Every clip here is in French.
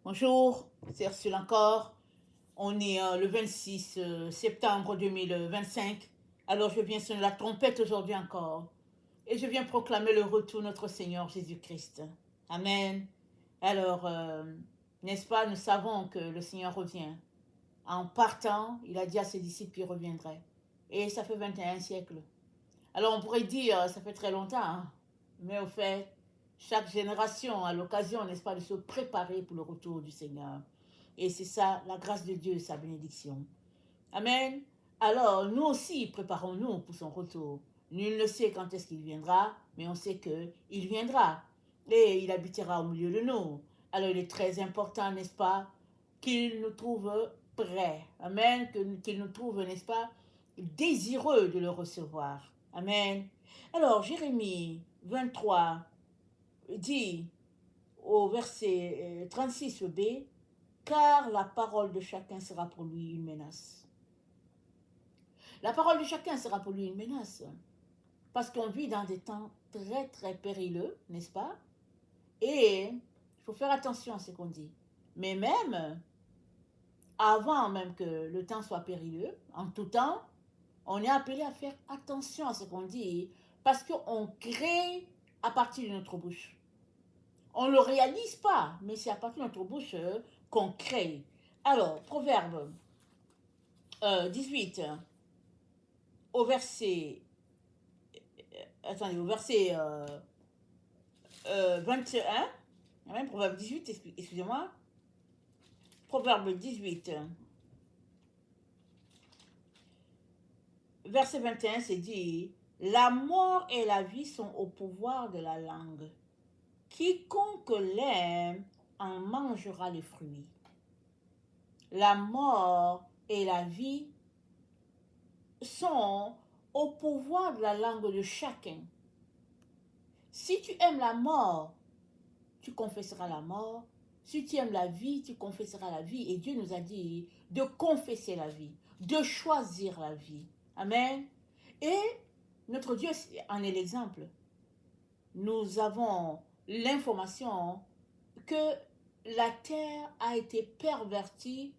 Bonjour, c'est Ursule encore. On est le 26 septembre 2025. Alors je viens sonner la trompette aujourd'hui encore. Et je viens proclamer le retour de notre Seigneur Jésus-Christ. Amen. Alors, n'est-ce pas, nous savons que le Seigneur revient. En partant, il a dit à ses disciples qu'il reviendrait. Et ça fait 21 siècles. Alors on pourrait dire, ça fait très longtemps, hein. Mais au fait, chaque génération a l'occasion, n'est-ce pas, de se préparer pour le retour du Seigneur. Et c'est ça, la grâce de Dieu, sa bénédiction. Amen. Alors, nous aussi, préparons-nous pour son retour. Nul ne sait quand est-ce qu'il viendra, mais on sait qu'il viendra. Et il habitera au milieu de nous. Alors, il est très important, n'est-ce pas, qu'il nous trouve prêts. Amen. Qu'il nous trouve, n'est-ce pas, désireux de le recevoir. Amen. Alors, Jérémie 23 dit au verset 36b, car la parole de chacun sera pour lui une menace. La parole de chacun sera pour lui une menace. Parce qu'on vit dans des temps très, très périlleux, n'est-ce pas? Et il faut faire attention à ce qu'on dit. Mais même, avant même que le temps soit périlleux, en tout temps, on est appelé à faire attention à ce qu'on dit, parce qu'on crée à partir de notre bouche. On ne le réalise pas, mais c'est à partir de notre bouche qu'on crée. Alors, Proverbe 18, au verset, au verset 21, même Proverbe 18, excusez-moi, Proverbe 18, verset 21, c'est dit, la mort et la vie sont au pouvoir de la langue. Quiconque l'aime en mangera les fruits. La mort et la vie sont au pouvoir de la langue de chacun. Si tu aimes la mort, tu confesseras la mort. Si tu aimes la vie, tu confesseras la vie. Et Dieu nous a dit de confesser la vie, de choisir la vie. Amen. Et notre Dieu en est l'exemple. Nous avons l'information que la terre a été pervertie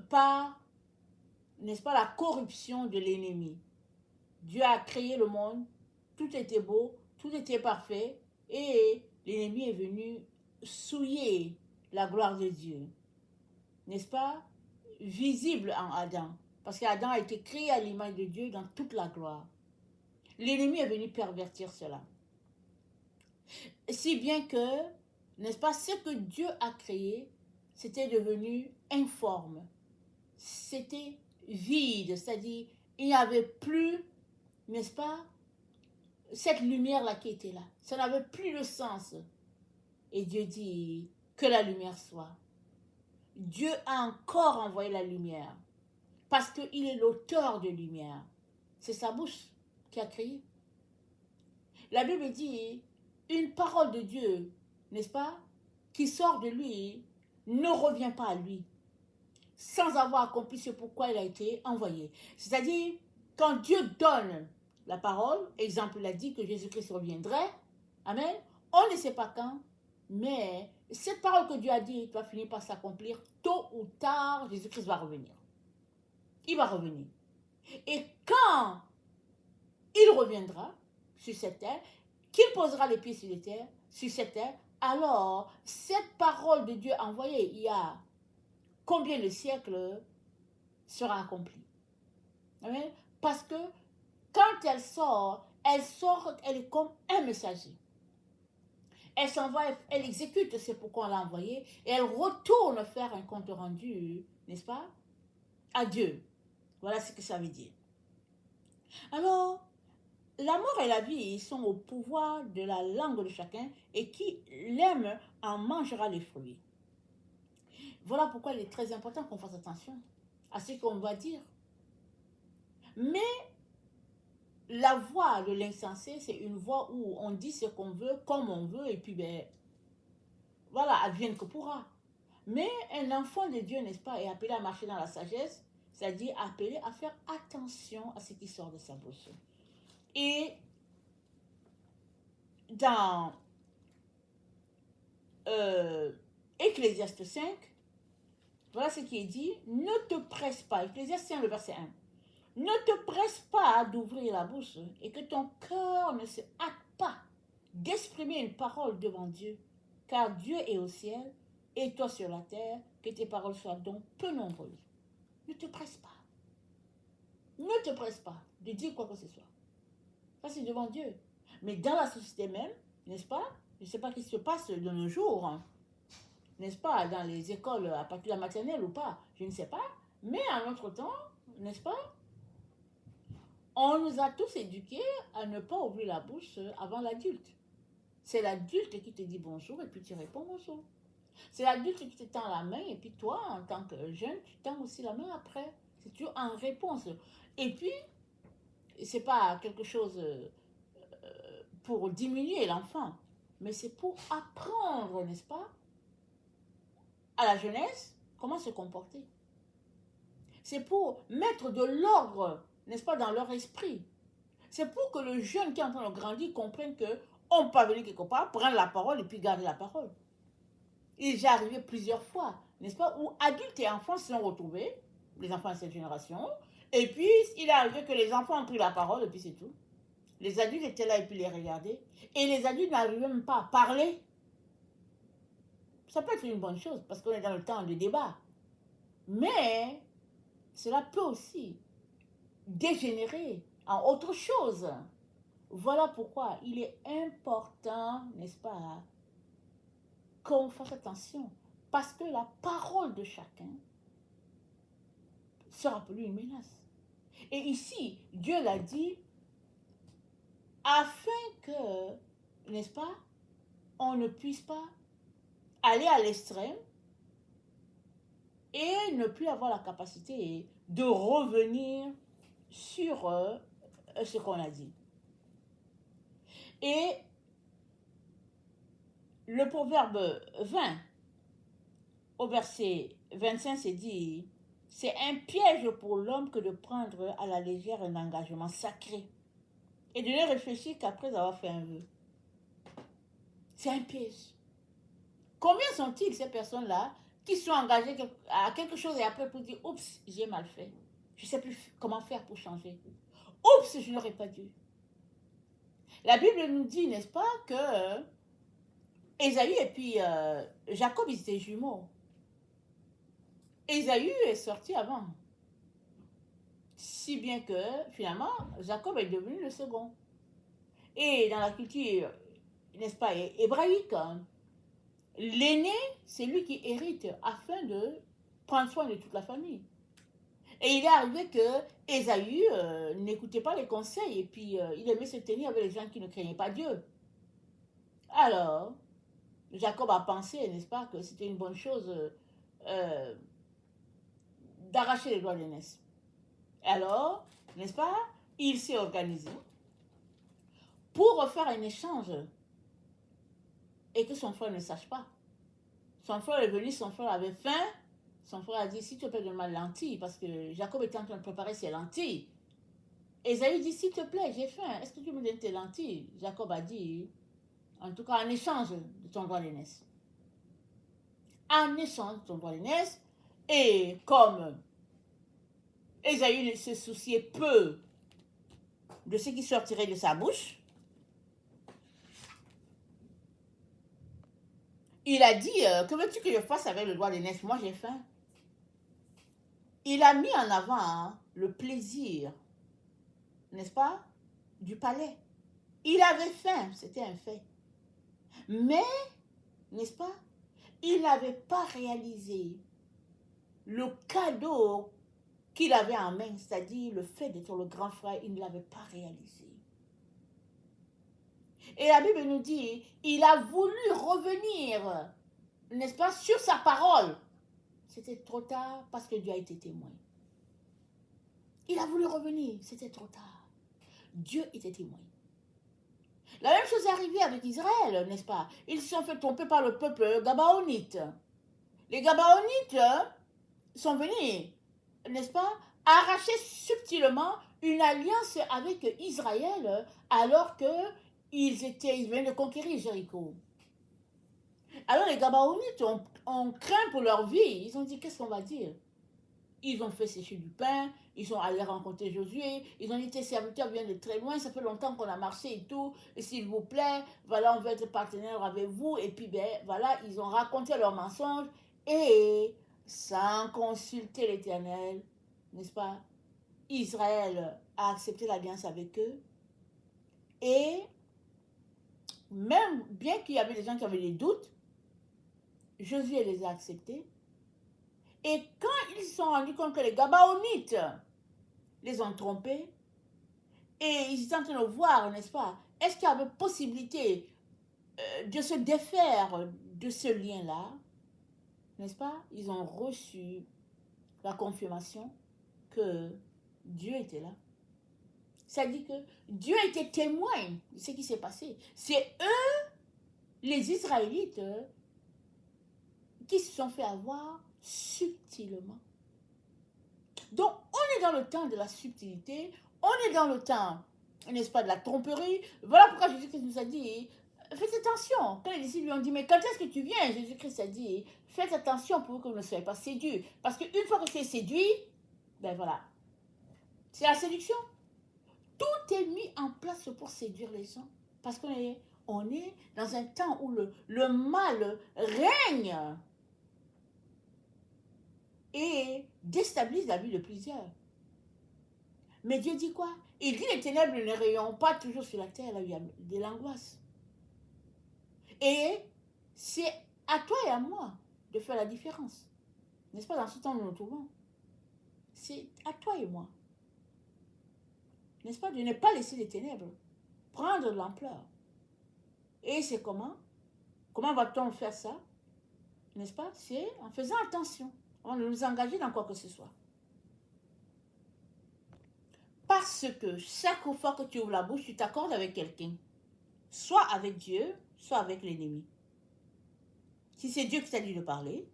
par, n'est-ce pas, la corruption de l'ennemi. Dieu a créé le monde, tout était beau, tout était parfait, et l'ennemi est venu souiller la gloire de Dieu. N'est-ce pas? Visible en Adam, parce qu'Adam a été créé à l'image de Dieu dans toute la gloire. L'ennemi est venu pervertir cela. Si bien que, n'est-ce pas, ce que Dieu a créé, c'était devenu informe. C'était vide, c'est-à-dire, il n'y avait plus, n'est-ce pas, cette lumière-là qui était là. Ça n'avait plus de sens. Et Dieu dit que la lumière soit. Dieu a encore envoyé la lumière parce qu'il est l'auteur de lumière. C'est sa bouche qui a créé. La Bible dit, une parole de Dieu, n'est-ce pas, qui sort de lui, ne revient pas à lui, sans avoir accompli ce pourquoi il a été envoyé. C'est-à-dire, quand Dieu donne la parole, exemple, il a dit que Jésus-Christ reviendrait, amen, on ne sait pas quand, mais cette parole que Dieu a dit va finir par s'accomplir, tôt ou tard, Jésus-Christ va revenir. Il va revenir. Et quand il reviendra sur cette terre, qu'il posera les pieds sur cette terre, alors cette parole de Dieu envoyée il y a combien de siècles sera accomplie. Amen. Parce que quand elle est comme un messager. Elle s'en va, elle exécute ce pourquoi on l'a envoyée et elle retourne faire un compte rendu, n'est-ce pas, à Dieu. Voilà ce que ça veut dire. Alors, la mort et la vie sont au pouvoir de la langue de chacun et qui l'aime en mangera les fruits. Voilà pourquoi il est très important qu'on fasse attention à ce qu'on va dire. Mais la voix de l'insensé, c'est une voix où on dit ce qu'on veut, comme on veut, et puis ben, voilà, advienne que pourra. Mais un enfant de Dieu, n'est-ce pas, est appelé à marcher dans la sagesse, c'est-à-dire appelé à faire attention à ce qui sort de sa bouche. Et dans Ecclésiaste 5, voilà ce qui est dit. Ne te presse pas. Ecclésiaste 5, le verset 1. Ne te presse pas d'ouvrir la bouche et que ton cœur ne se hâte pas d'exprimer une parole devant Dieu, car Dieu est au ciel et toi sur la terre, que tes paroles soient donc peu nombreuses. Ne te presse pas. Ne te presse pas de dire quoi que ce soit. Ça, c'est devant Dieu. Mais dans la société même, n'est-ce pas? Je ne sais pas ce qui se passe de nos jours, hein, n'est-ce pas? Dans les écoles à partir de la maternelle ou pas, je ne sais pas. Mais à notre temps, n'est-ce pas? On nous a tous éduqués à ne pas ouvrir la bouche avant l'adulte. C'est l'adulte qui te dit bonjour et puis tu réponds bonjour. C'est l'adulte qui te tend la main et puis toi, en tant que jeune, tu tends aussi la main après. C'est toujours en réponse. Et puis, c'est pas quelque chose pour diminuer l'enfant, mais c'est pour apprendre, n'est-ce pas, à la jeunesse comment se comporter. C'est pour mettre de l'ordre, n'est-ce pas, dans leur esprit. C'est pour que le jeune qui est en train de grandir comprenne qu'on peut venir quelque part, prendre la parole et puis garder la parole. Il est déjà arrivé plusieurs fois, n'est-ce pas, où adultes et enfants se sont retrouvés, les enfants de cette génération, et puis il est arrivé que les enfants ont pris la parole et puis c'est tout. Les adultes étaient là et puis les regardaient. Et les adultes n'arrivaient même pas à parler. Ça peut être une bonne chose parce qu'on est dans le temps de débat. Mais cela peut aussi dégénérer en autre chose. Voilà pourquoi il est important, n'est-ce pas, qu'on fasse attention. Parce que la parole de chacun sera pour lui une menace. Et ici, Dieu l'a dit, afin que, n'est-ce pas, on ne puisse pas aller à l'extrême et ne plus avoir la capacité de revenir sur ce qu'on a dit. Et le proverbe 20, au verset 25, c'est dit, c'est un piège pour l'homme que de prendre à la légère un engagement sacré et de ne réfléchir qu'après avoir fait un vœu. C'est un piège. Combien sont-ils ces personnes-là qui sont engagées à quelque chose et après pour dire, oups, j'ai mal fait. Je ne sais plus comment faire pour changer. Oups, je n'aurais pas dû. La Bible nous dit, n'est-ce pas, que Ésaü et puis Jacob, ils étaient jumeaux. Ésaü est sorti avant. Si bien que, finalement, Jacob est devenu le second. Et dans la culture, n'est-ce pas, hébraïque, l'aîné, c'est lui qui hérite afin de prendre soin de toute la famille. Et il est arrivé que Ésaü n'écoutait pas les conseils et puis il aimait se tenir avec les gens qui ne craignaient pas Dieu. Alors, Jacob a pensé, n'est-ce pas, que c'était une bonne chose d'arracher les doigts d'aînesse. Alors, n'est-ce pas, il s'est organisé pour faire un échange et que son frère ne sache pas. Son frère est venu, son frère avait faim. Son frère a dit, s'il te plaît, donne-moi de lentilles, parce que Jacob était en train de préparer ses lentilles. Ésaü dit, s'il te plaît, j'ai faim, est-ce que tu me donnes tes lentilles? Jacob a dit, en tout cas, en échange de ton droit d'aînesse. En échange de ton droit d'aînesse, et comme Ésaü ne se souciait peu de ce qui sortirait de sa bouche, il a dit, que veux-tu que je fasse avec le droit d'aînesse? Moi, j'ai faim. Il a mis en avant le plaisir, n'est-ce pas, du palais. Il avait faim, c'était un fait. Mais, n'est-ce pas, il n'avait pas réalisé le cadeau qu'il avait en main, c'est-à-dire le fait d'être le grand frère, il ne l'avait pas réalisé. Et la Bible nous dit, il a voulu revenir, n'est-ce pas, sur sa parole. C'était trop tard parce que Dieu a été témoin. Il a voulu revenir, c'était trop tard. Dieu était témoin. La même chose est arrivée avec Israël, n'est-ce pas? Ils se sont fait tromper par le peuple gabaonite. Les gabaonites sont venus, n'est-ce pas, arracher subtilement une alliance avec Israël alors qu'ils venaient de conquérir Jéricho. Alors les Gabaonites ont craint pour leur vie. Ils ont dit, qu'est-ce qu'on va dire? Ils ont fait sécher du pain, ils sont allés rencontrer Josué, ils ont dit, tes serviteurs viennent de très loin, ça fait longtemps qu'on a marché et tout, et s'il vous plaît, voilà, on veut être partenaire avec vous, et puis ben, voilà, ils ont raconté leurs mensonges, et sans consulter l'Éternel, n'est-ce pas, Israël a accepté l'alliance avec eux, et même bien qu'il y avait des gens qui avaient des doutes, Josué les a acceptés, et quand ils se sont rendus compte que les Gabaonites les ont trompés, et ils étaient en train de voir, n'est-ce pas, est-ce qu'il y avait possibilité de se défaire de ce lien-là, n'est-ce pas? Ils ont reçu la confirmation que Dieu était là. Ça dit que Dieu était témoin de ce qui s'est passé. C'est eux, les Israélites, qui se sont fait avoir subtilement. Donc, on est dans le temps de la subtilité, on est dans le temps, n'est-ce pas, de la tromperie. Voilà pourquoi Jésus-Christ nous a dit, faites attention. Quand les disciples lui ont dit, mais quand est-ce que tu viens? Jésus-Christ a dit, faites attention pour que vous ne soyez pas séduits. Parce qu'une fois que tu es séduit, ben voilà, c'est la séduction. Tout est mis en place pour séduire les gens. Parce on est dans un temps où le mal règne et déstabilise la vie de plusieurs. Mais Dieu dit quoi? Il dit les ténèbres ne rayonnent pas toujours sur la terre, là où il y a de l'angoisse. Et c'est à toi et à moi de faire la différence. N'est-ce pas, dans ce temps où nous nous trouvons? C'est à toi et moi. N'est-ce pas, de ne pas laisser les ténèbres prendre de l'ampleur. Et c'est comment? Comment va-t-on faire ça? N'est-ce pas? C'est en faisant attention, en nous engager dans quoi que ce soit. Parce que chaque fois que tu ouvres la bouche, tu t'accordes avec quelqu'un. Soit avec Dieu, soit avec l'ennemi. Si c'est Dieu qui t'a dit de parler,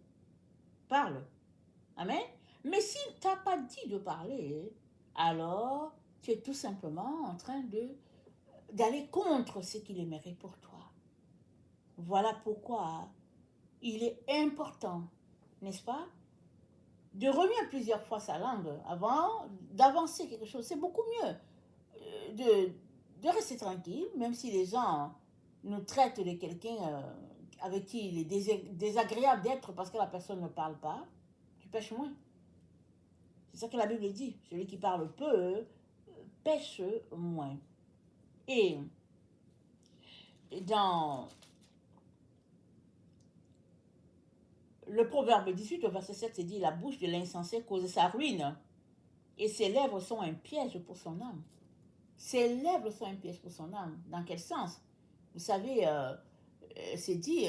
parle. Amen. Mais s'il ne t'a pas dit de parler, alors tu es tout simplement en train d'aller contre ce qu'il aimerait pour toi. Voilà pourquoi il est important, n'est-ce pas, de remuer plusieurs fois sa langue avant d'avancer quelque chose. C'est beaucoup mieux de rester tranquille, même si les gens nous traitent de quelqu'un avec qui il est désagréable d'être parce que la personne ne parle pas. Tu pêches moins. C'est ça que la Bible dit. Celui qui parle peu pêche moins. Et dans le Proverbe 18, au verset 7, c'est dit, la bouche de l'insensé cause sa ruine, et ses lèvres sont un piège pour son âme. Ses lèvres sont un piège pour son âme. Dans quel sens? Vous savez, c'est dit,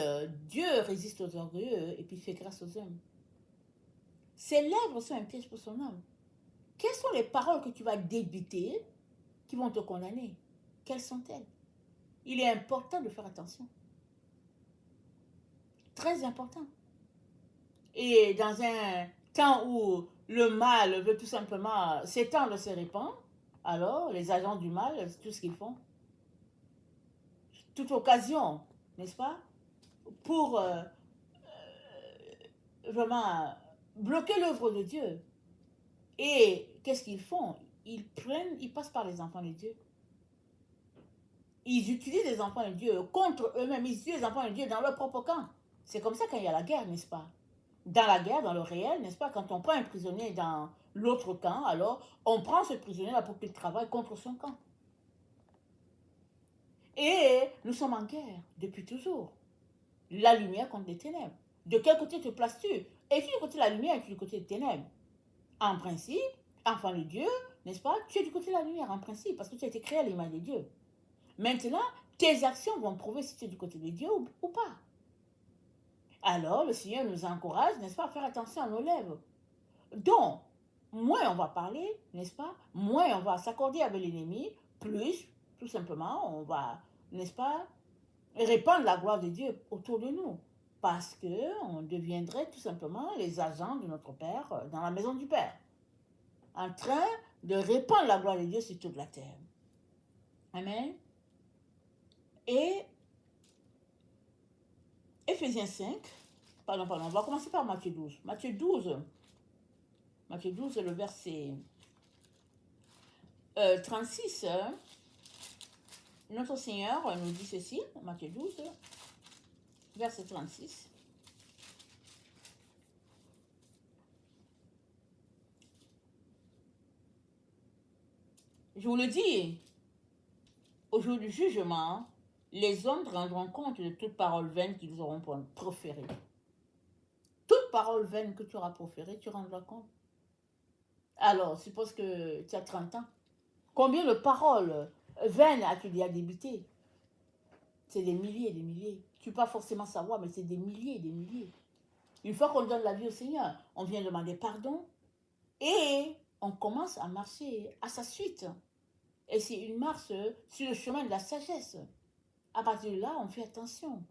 Dieu résiste aux orgueilleux et puis fait grâce aux hommes. Ses lèvres sont un piège pour son âme. Quelles sont les paroles que tu vas débiter qui vont te condamner? Quelles sont-elles? Il est important de faire attention. Très important. Et dans un temps où le mal veut tout simplement s'étendre, se répandre, alors les agents du mal, c'est tout ce qu'ils font. Toute occasion, n'est-ce pas, pour vraiment bloquer l'œuvre de Dieu. Et qu'est-ce qu'ils font? Ils passent par les enfants de Dieu. Ils utilisent les enfants de Dieu contre eux-mêmes. Ils utilisent les enfants de Dieu dans leur propre camp. C'est comme ça quand il y a la guerre, n'est-ce pas? Dans la guerre, dans le réel, n'est-ce pas? Quand on prend un prisonnier dans l'autre camp, alors on prend ce prisonnier-là pour qu'il travaille contre son camp. Et nous sommes en guerre depuis toujours. La lumière contre les ténèbres. De quel côté te places-tu? Es-tu du côté de la lumière ou es-tu du côté des ténèbres? En principe, enfant de Dieu, n'est-ce pas? Tu es du côté de la lumière en principe parce que tu as été créé à l'image de Dieu. Maintenant, tes actions vont prouver si tu es du côté de Dieu ou pas. Alors, le Seigneur nous encourage, n'est-ce pas, à faire attention à nos lèvres. Donc, moins on va parler, n'est-ce pas, moins on va s'accorder avec l'ennemi, plus, tout simplement, on va, n'est-ce pas, répandre la gloire de Dieu autour de nous. Parce qu'on deviendrait tout simplement les agents de notre Père dans la maison du Père. En train de répandre la gloire de Dieu sur toute la terre. Amen. Et Éphésiens 5, pardon, on va commencer par Matthieu 12. Matthieu 12, le verset 36, notre Seigneur nous dit ceci, Matthieu 12, verset 36. Je vous le dis, au jour du jugement, les hommes rendront compte de toute parole vaine qu'ils auront proférée. Toute parole vaine que tu auras proférée, tu rendras compte. Alors, suppose que tu as 30 ans. Combien de paroles vaines as-tu déjà débité? C'est des milliers et des milliers. Tu ne peux pas forcément savoir, mais c'est des milliers et des milliers. Une fois qu'on donne la vie au Seigneur, on vient demander pardon et on commence à marcher à sa suite. Et c'est une marche sur le chemin de la sagesse. À partir de là, on fait attention.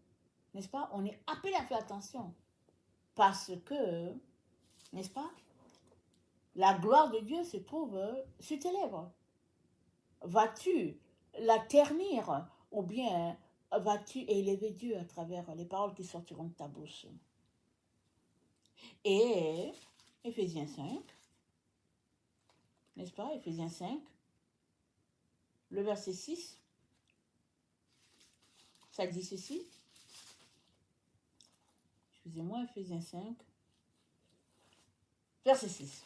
N'est-ce pas? On est appelé à faire attention. Parce que, n'est-ce pas? La gloire de Dieu se trouve sur tes lèvres. Vas-tu la ternir ou bien vas-tu élever Dieu à travers les paroles qui sortiront de ta bouche? Et Éphésiens 5, n'est-ce pas? Éphésiens 5, le verset 6, ça dit ceci. Excusez-moi, Éphésiens 5, verset 6.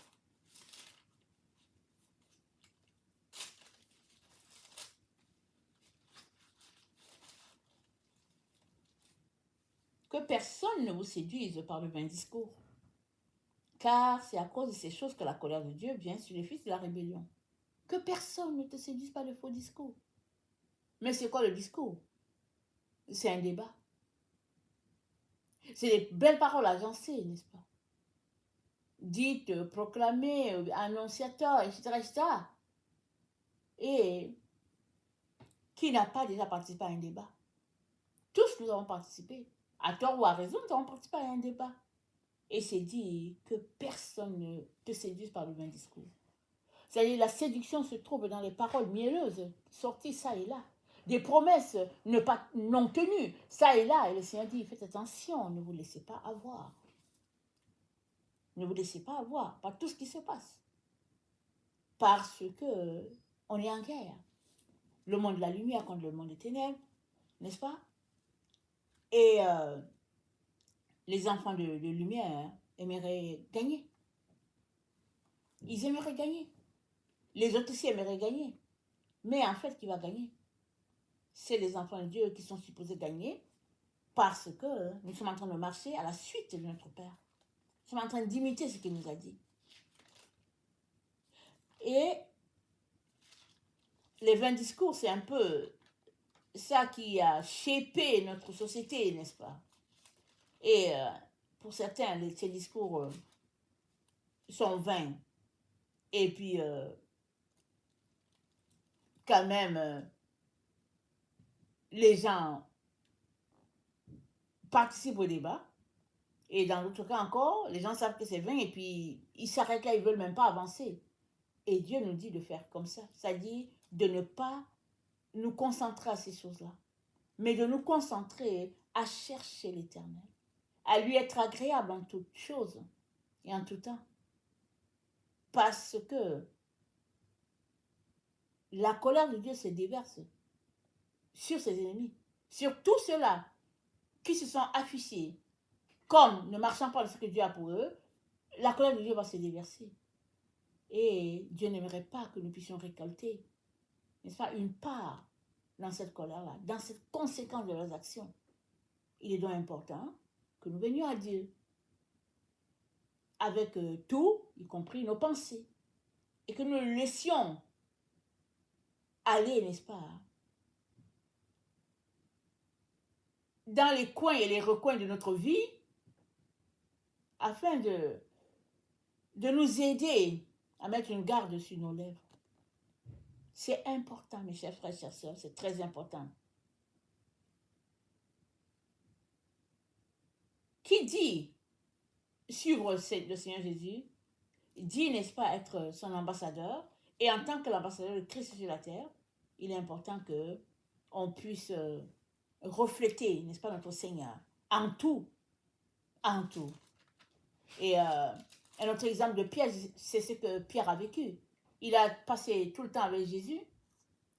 Que personne ne vous séduise par le vain discours, car c'est à cause de ces choses que la colère de Dieu vient sur les fils de la rébellion. Que personne ne te séduise par le faux discours. Mais c'est quoi le discours? C'est un débat. C'est des belles paroles agencées, n'est-ce pas? Dites, proclamées, annonciateurs, etc., etc. Et qui n'a pas déjà participé à un débat? Tous nous avons participé. À tort ou à raison, nous avons participé à un débat. Et c'est dit que personne ne te séduise par le vain discours. C'est-à-dire la séduction se trouve dans les paroles mielleuses, sorties ça et là. Des promesses non tenues, ça et là. Et le Seigneur dit, faites attention, ne vous laissez pas avoir. Ne vous laissez pas avoir par tout ce qui se passe. Parce que on est en guerre. Le monde de la lumière contre le monde des ténèbres, n'est-ce pas? Et les enfants de lumière aimeraient gagner. Ils aimeraient gagner. Les autres aussi aimeraient gagner. Mais en fait, qui va gagner? C'est les enfants de Dieu qui sont supposés gagner parce que nous sommes en train de marcher à la suite de notre Père. Nous sommes en train d'imiter ce qu'il nous a dit. Et les vains discours, c'est un peu ça qui a shapé notre société, n'est-ce pas? Et pour certains, ces discours sont vains. Et puis, quand même, les gens participent au débat. Et dans l'autre cas encore, les gens savent que c'est vain et puis ils s'arrêtent là, ils ne veulent même pas avancer. Et Dieu nous dit de faire comme ça. C'est-à-dire de ne pas nous concentrer à ces choses-là, mais de nous concentrer à chercher l'Éternel, à lui être agréable en toutes choses et en tout temps. Parce que la colère de Dieu se déverse sur ses ennemis, sur tous ceux-là qui se sont affichés comme ne marchant pas de ce que Dieu a pour eux. La colère de Dieu va se déverser. Et Dieu n'aimerait pas que nous puissions récolter, n'est-ce pas, une part dans cette colère-là, dans cette conséquence de leurs actions. Il est donc important que nous venions à Dieu avec tout, y compris nos pensées, et que nous le laissions aller, n'est-ce pas, dans les coins et les recoins de notre vie, afin de nous aider à mettre une garde sur nos lèvres. C'est important, mes chers frères et chères sœurs, c'est très important. Qui dit suivre le Seigneur Jésus, dit, n'est-ce pas, être son ambassadeur, et en tant que l'ambassadeur de Christ sur la terre, il est important qu'on puisse refléter, n'est-ce pas, notre Seigneur en tout, en tout. Et un autre exemple de Pierre, c'est ce que Pierre a vécu. Il a passé tout le temps avec Jésus.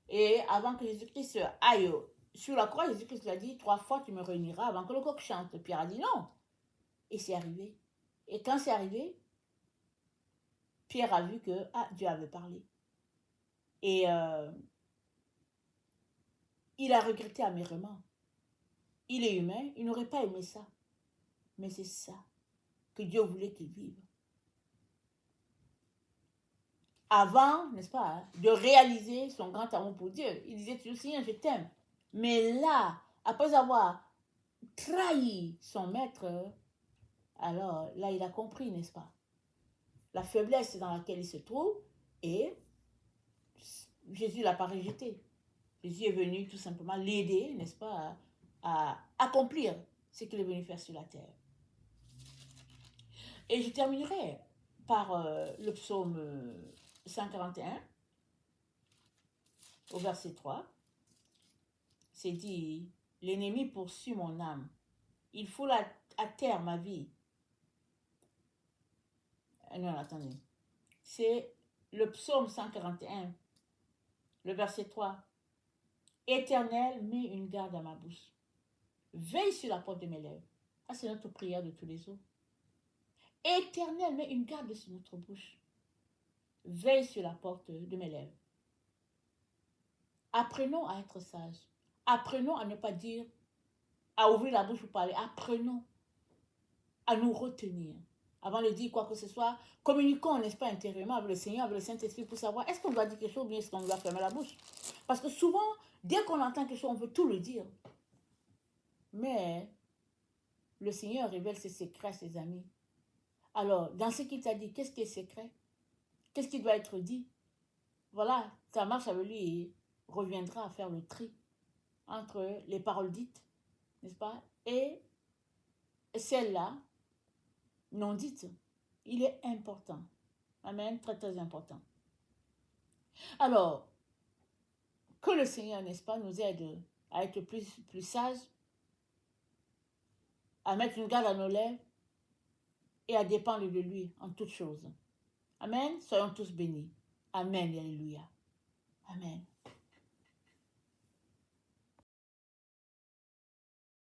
Et avant que Jésus-Christ aille sur la croix, Jésus-Christ lui a dit 3 fois tu me réuniras avant que le coq chante. Pierre a dit non. Et c'est arrivé. Et quand c'est arrivé, Pierre a vu que Dieu avait parlé. Et il a regretté amèrement. Il est humain, il n'aurait pas aimé ça. Mais c'est ça que Dieu voulait qu'il vive. Avant, n'est-ce pas, hein, de réaliser son grand amour pour Dieu. Il disait toujours, Seigneur, je t'aime. Mais là, après avoir trahi son maître, alors là, il a compris, n'est-ce pas, la faiblesse dans laquelle il se trouve, et Jésus ne l'a pas rejeté. Jésus est venu tout simplement l'aider, n'est-ce pas, à accomplir ce qu'il est venu faire sur la terre. Et je terminerai par le psaume 141, au verset 3. C'est dit, l'ennemi poursuit mon âme. Il foule à terre ma vie. Non, attendez. C'est le psaume 141, le verset 3. Éternel, mets une garde à ma bouche. Veille sur la porte de mes lèvres. Ça, c'est notre prière de tous les jours. Éternel, mets une garde sur notre bouche. Veille sur la porte de mes lèvres. Apprenons à être sages. Apprenons à ne pas dire, à ouvrir la bouche pour parler. Apprenons à nous retenir. Avant de dire quoi que ce soit, communiquons, n'est-ce pas, intérieurement avec le Seigneur, avec le Saint-Esprit pour savoir est-ce qu'on doit dire quelque chose ou bien est-ce qu'on doit fermer la bouche. Parce que souvent, dès qu'on entend quelque chose, on veut tout le dire. Mais le Seigneur révèle ses secrets à ses amis. Alors, dans ce qu'il t'a dit, qu'est-ce qui est secret? Qu'est-ce qui doit être dit? Voilà, ta marche avec lui et reviendra à faire le tri entre les paroles dites, n'est-ce pas, et celles-là non dites. Il est important. Amen, très très important. Alors, que le Seigneur, n'est-ce pas, nous aide à être plus sages, à mettre une garde à nos lèvres et à dépendre de lui en toutes choses. Amen. Soyons tous bénis. Amen. Alléluia. Amen.